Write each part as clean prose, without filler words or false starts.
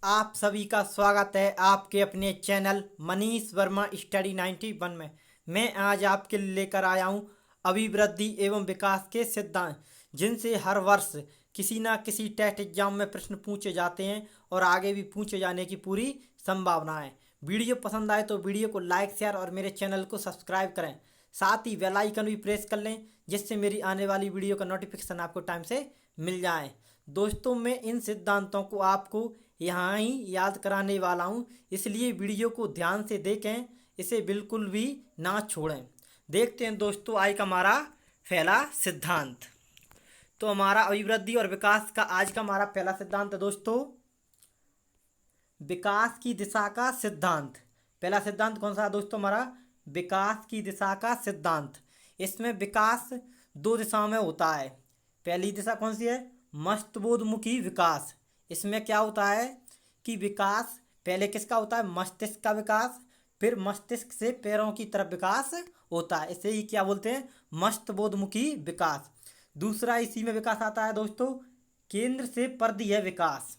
आप सभी का स्वागत है आपके अपने चैनल मनीष वर्मा स्टडी 91 में। मैं आज आपके लिए लेकर आया हूँ अभिवृद्धि एवं विकास के सिद्धांत, जिनसे हर वर्ष किसी ना किसी टेस्ट एग्जाम में प्रश्न पूछे जाते हैं और आगे भी पूछे जाने की पूरी संभावना है। वीडियो पसंद आए तो वीडियो को लाइक शेयर और मेरे चैनल को सब्सक्राइब करें। साथ ही बेल आइकन भी प्रेस कर लें, जिससे मेरी आने वाली वीडियो का नोटिफिकेशन आपको टाइम से मिल जाए। दोस्तों, मैं इन सिद्धांतों को आपको यहाँ ही याद कराने वाला हूँ, इसलिए वीडियो को ध्यान से देखें, इसे बिल्कुल भी ना छोड़ें। देखते हैं दोस्तों आज का हमारा पहला सिद्धांत। तो हमारा अभिवृद्धि और विकास का आज का हमारा पहला सिद्धांत है दोस्तों, विकास की दिशा का सिद्धांत। पहला सिद्धांत कौन सा है दोस्तों? हमारा विकास की दिशा का सिद्धांत। इसमें विकास दो दिशाओं में होता है। पहली दिशा कौन सी है? मस्तिष्कोन्मुखी विकास। इसमें क्या होता है कि विकास पहले किसका होता है? मस्तिष्क का विकास, फिर मस्तिष्क से पैरों की तरफ विकास होता है। इसे ही क्या बोलते हैं? मस्तिष्कोन्मुखी विकास। दूसरा इसी में विकास आता है दोस्तों, केंद्र से परिधीय विकास।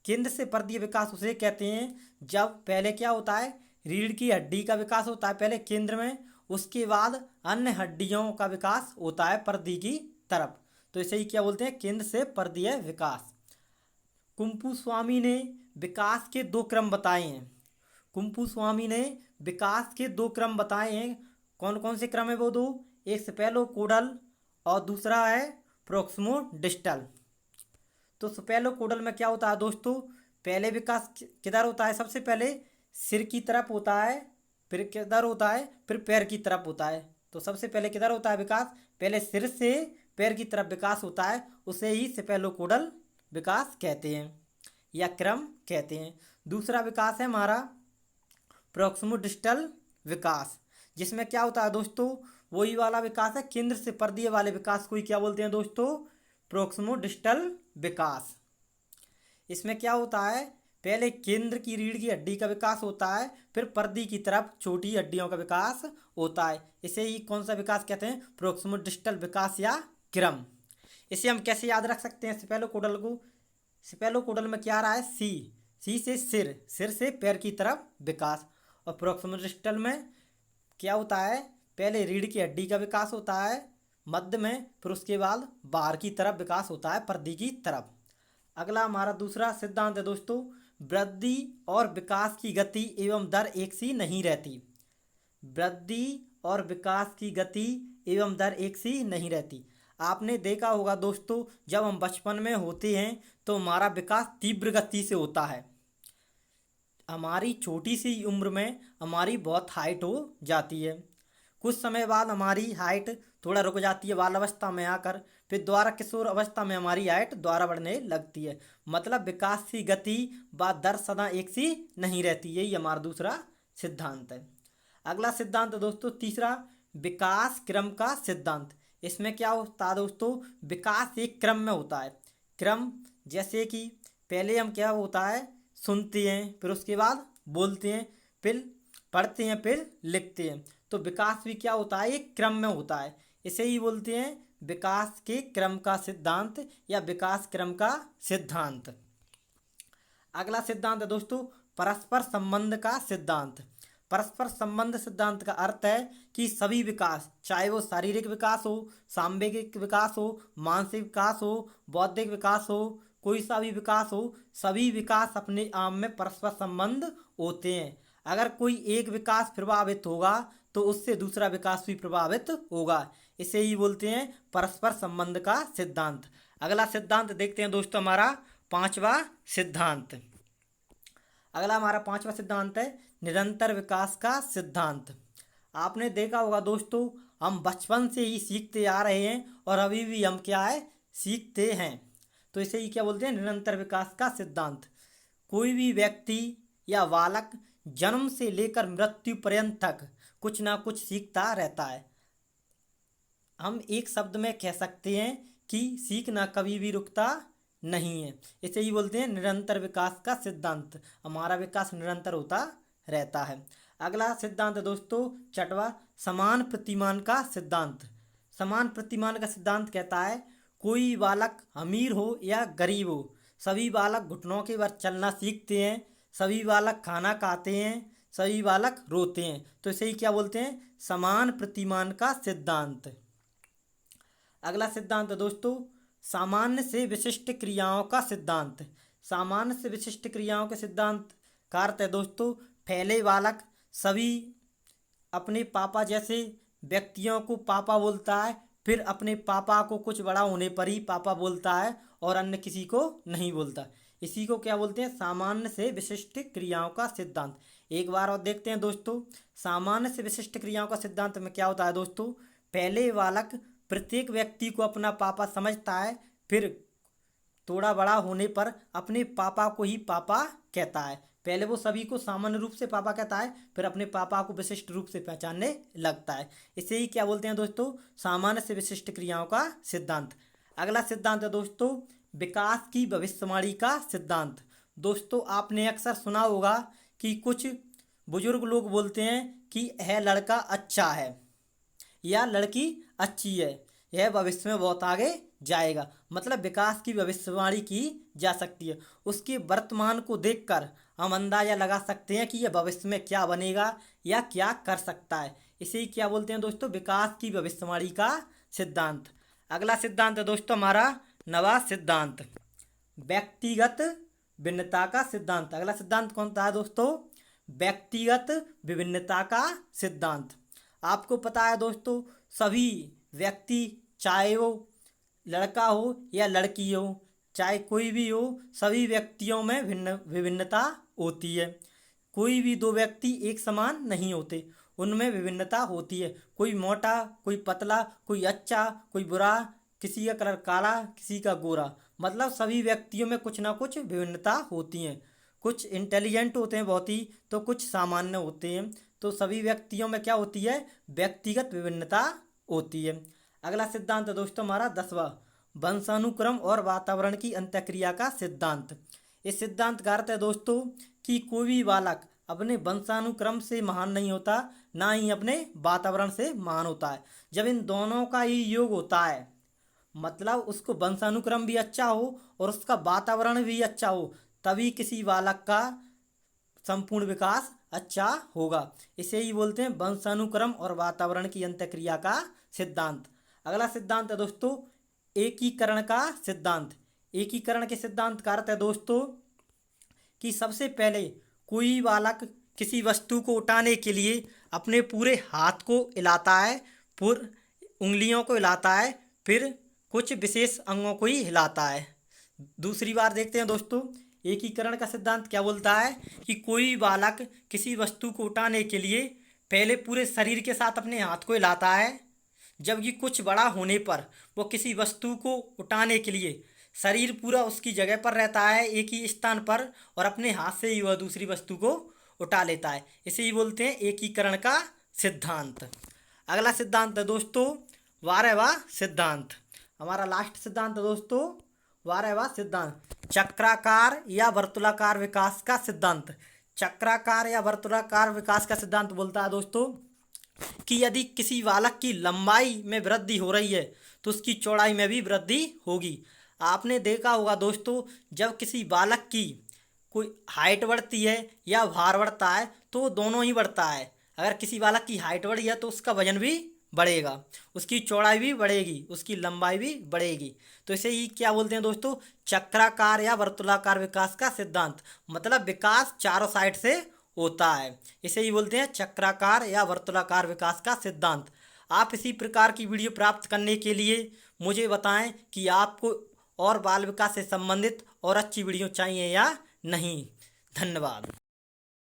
केंद्र से परिधीय विकास उसे कहते हैं जब पहले क्या होता है, रीढ़ की हड्डी का विकास होता है पहले केंद्र में, उसके बाद अन्य हड्डियों का विकास होता है परिधि की तरफ। तो इसे ही क्या बोलते हैं? केंद्र से परिधीय विकास। कुंपुस्वामी ने विकास के दो क्रम बताए हैं। कुंपुस्वामी ने विकास के दो क्रम बताए हैं। कौन कौन से क्रम है वो दो? एक स्पेलोकोडल और दूसरा है प्रोक्सिमोडिस्टल। तो स्पेलोकोडल में क्या होता है दोस्तों? पहले विकास किधर होता है? सबसे पहले सिर की तरफ होता है, फिर किधर होता है? फिर पैर की तरफ होता है। तो सबसे पहले किधर होता है विकास? पहले सिर से पैर की तरफ विकास होता है, उसे ही स्पेलोकोडल विकास कहते हैं या क्रम कहते हैं। दूसरा विकास है हमारा प्रोक्सिमोडिस्टल विकास, जिसमें क्या होता है दोस्तों? वही वाला विकास है, केंद्र से परिधीय वाले विकास को ही क्या बोलते हैं दोस्तों? प्रोक्सिमोडिस्टल विकास। इसमें क्या होता है? पहले केंद्र की रीढ़ की हड्डी का विकास होता है, फिर परिधि की तरफ छोटी हड्डियों का विकास होता है। इसे ही कौन सा विकास कहते हैं? प्रोक्सिमोडिस्टल विकास या क्रम। इसे हम कैसे याद रख सकते हैं स्पेलोकोडल को? स्पेलोकोडल में क्या आ रहा है? सी। सी से सिर, सिर से पैर की तरफ विकास। और प्रोक्सिमोडिस्टल में क्या होता है? पहले रीढ़ की हड्डी का विकास होता है मध्य में, फिर उसके बाद बाहर की तरफ विकास होता है परिधि की तरफ। अगला हमारा दूसरा सिद्धांत है दोस्तों, वृद्धि और विकास की गति एवं दर एक सी नहीं रहती। वृद्धि और विकास की गति एवं दर एक सी नहीं रहती। आपने देखा होगा दोस्तों, जब हम बचपन में होते हैं तो हमारा विकास तीव्र गति से होता है। हमारी छोटी सी उम्र में हमारी बहुत हाइट हो जाती है, कुछ समय बाद हमारी हाइट थोड़ा रुक जाती है बाल अवस्था में आकर, फिर दोबारा किशोर अवस्था में हमारी हाइट दोबारा बढ़ने लगती है। मतलब विकास की गति व दर सदा एक सी नहीं रहती। यही हमारा दूसरा सिद्धांत है। अगला सिद्धांत दोस्तों तीसरा, विकास क्रम का सिद्धांत। इसमें क्या होता है दोस्तों? विकास एक क्रम में होता है। क्रम जैसे कि पहले हम क्या होता है, सुनते हैं, फिर उसके बाद बोलते हैं, फिर पढ़ते हैं, फिर लिखते हैं। तो विकास भी क्या होता है? एक क्रम में होता है। इसे ही बोलते हैं विकास के क्रम का सिद्धांत या विकास क्रम का सिद्धांत। अगला सिद्धांत है दोस्तों परस्पर संबंध का सिद्धांत। परस्पर संबंध सिद्धांत का अर्थ है कि सभी विकास, चाहे वो शारीरिक विकास हो, सांवेगिक विकास हो, मानसिक विकास हो, बौद्धिक विकास हो, कोई सा भी विकास हो, सभी विकास अपने आप में परस्पर संबंध होते हैं। अगर कोई एक विकास प्रभावित होगा तो उससे दूसरा विकास भी प्रभावित होगा। इसे ही बोलते हैं परस्पर संबंध का सिद्धांत। अगला सिद्धांत देखते हैं दोस्तों, हमारा पांचवा सिद्धांत। अगला हमारा पांचवा सिद्धांत है निरंतर विकास का सिद्धांत। आपने देखा होगा दोस्तों, हम बचपन से ही सीखते आ रहे हैं और अभी भी हम क्या है, सीखते हैं। तो इसे ही क्या बोलते हैं? निरंतर विकास का सिद्धांत। कोई भी व्यक्ति या बालक जन्म से लेकर मृत्यु पर्यंत तक कुछ ना कुछ सीखता रहता है। हम एक शब्द में कह सकते हैं कि सीखना कभी भी रुकता नहीं है। इसे ही बोलते हैं निरंतर विकास का सिद्धांत। हमारा विकास निरंतर होता रहता है। अगला सिद्धांत दोस्तों छठवां, समान प्रतिमान का सिद्धांत। समान प्रतिमान का सिद्धांत कहता है कोई बालक अमीर हो या गरीब हो, सभी बालक घुटनों के बल चलना सीखते हैं, सभी बालक खाना खाते हैं, सभी बालक रोते हैं। तो इसे ही क्या बोलते हैं? समान प्रतिमान का सिद्धांत। अगला सिद्धांत है दोस्तों सामान्य से विशिष्ट क्रियाओं का सिद्धांत। सामान्य से विशिष्ट क्रियाओं के सिद्धांत का अर्थ है दोस्तों पहले बालक सभी अपने पापा जैसे व्यक्तियों को पापा बोलता है, फिर अपने पापा को कुछ बड़ा होने पर ही पापा बोलता है और अन्य किसी को नहीं बोलता। इसी को क्या बोलते हैं? सामान्य से विशिष्ट क्रियाओं का सिद्धांत। एक बार और देखते हैं दोस्तों सामान्य से विशिष्ट क्रियाओं का सिद्धांत में क्या होता है दोस्तों पहले बालक प्रत्येक व्यक्ति को अपना पापा समझता है, फिर थोड़ा बड़ा होने पर अपने पापा को ही पापा कहता है। पहले वो सभी को सामान्य रूप से पापा कहता है, फिर अपने पापा को विशिष्ट रूप से पहचानने लगता है। इसे ही क्या बोलते हैं दोस्तों? सामान्य से विशिष्ट क्रियाओं का सिद्धांत। अगला सिद्धांत है दोस्तों विकास की भविष्यवाणी का सिद्धांत। दोस्तों आपने अक्सर सुना होगा कि कुछ बुजुर्ग लोग बोलते हैं कि यह लड़का अच्छा है या लड़की अच्छी है, यह भविष्य में बहुत आगे जाएगा। मतलब विकास की भविष्यवाणी की जा सकती है। उसके वर्तमान को देखकर हम अंदाजा लगा सकते हैं कि यह भविष्य में क्या बनेगा या क्या कर सकता है। इसे ही क्या बोलते हैं दोस्तों? विकास की भविष्यवाणी का सिद्धांत। अगला सिद्धांत है दोस्तों हमारा नवा सिद्धांत, व्यक्तिगत भिन्नता का सिद्धांत। अगला सिद्धांत कौन सा है दोस्तों? व्यक्तिगत विभिन्नता का सिद्धांत। आपको पता है दोस्तों सभी व्यक्ति चाहे वो लड़का हो या लड़की हो, चाहे कोई भी हो, सभी व्यक्तियों में विभिन्नता होती है। कोई भी दो व्यक्ति एक समान नहीं होते, उनमें विभिन्नता होती है। कोई मोटा, कोई पतला, कोई अच्छा, कोई बुरा, किसी का कलर काला, किसी का गोरा। मतलब सभी व्यक्तियों में कुछ ना कुछ विभिन्नता होती हैं। कुछ इंटेलिजेंट होते हैं बहुत ही, तो कुछ सामान्य होते हैं। तो सभी व्यक्तियों में क्या होती है? व्यक्तिगत विभिन्नता होती है। अगला सिद्धांत है दोस्तों हमारा 10वां, वंशानुक्रम और वातावरण की अंतःक्रिया का सिद्धांत। इस सिद्धांत का अर्थ है दोस्तों कि कोई भी बालक अपने वंशानुक्रम से महान नहीं होता, ना ही अपने वातावरण से महान होता है। जब इन दोनों का ही योग होता है, मतलब उसको वंशानुक्रम भी अच्छा हो और उसका वातावरण भी अच्छा हो, तभी किसी बालक का संपूर्ण विकास अच्छा होगा। इसे ही बोलते हैं वंशानुक्रम और वातावरण की अंतःक्रिया का सिद्धांत। अगला सिद्धांत है दोस्तों एकीकरण का सिद्धांत। एकीकरण के सिद्धांत का अर्थ है दोस्तों कि सबसे पहले कोई बालक किसी वस्तु को उठाने के लिए अपने पूरे हाथ को हिलाता है, पूरे उंगलियों को हिलाता है, फिर कुछ विशेष अंगों को ही हिलाता है। दूसरी बार देखते हैं दोस्तों एकीकरण का सिद्धांत क्या बोलता है कि कोई बालक किसी वस्तु को उठाने के लिए पहले पूरे शरीर के साथ अपने हाथ को हिलाता है, जबकि कुछ बड़ा होने पर वो किसी वस्तु को उठाने के लिए शरीर पूरा उसकी जगह पर रहता है एक ही स्थान पर, और अपने हाथ से ही वह दूसरी वस्तु को उठा लेता है। इसे ही बोलते हैं एकीकरण का सिद्धांत। अगला सिद्धांत है दोस्तों 12वां सिद्धांत। हमारा लास्ट सिद्धांत है दोस्तों 12वां सिद्धांत, चक्राकार या वर्तुलाकार विकास का सिद्धांत। चक्राकार या वर्तुलाकार विकास का सिद्धांत बोलता है दोस्तों कि यदि किसी बालक की लंबाई में वृद्धि हो रही है तो उसकी चौड़ाई में भी वृद्धि होगी। आपने देखा होगा दोस्तों जब किसी बालक की कोई हाइट बढ़ती है या भार बढ़ता है तो दोनों ही बढ़ता है। अगर किसी बालक की हाइट बढ़ी है तो उसका वजन भी बढ़ेगा, उसकी चौड़ाई भी बढ़ेगी, उसकी लंबाई भी बढ़ेगी। तो इसे ही क्या बोलते हैं दोस्तों? चक्राकार या वर्तुलाकार विकास का सिद्धांत। मतलब विकास चारों साइड से होता है, इसे ही बोलते हैं चक्राकार या वर्तुलाकार विकास का सिद्धांत। आप इसी प्रकार की वीडियो प्राप्त करने के लिए मुझे बताएं कि आपको और बाल विकास से संबंधित और अच्छी वीडियो चाहिए या नहीं। धन्यवाद।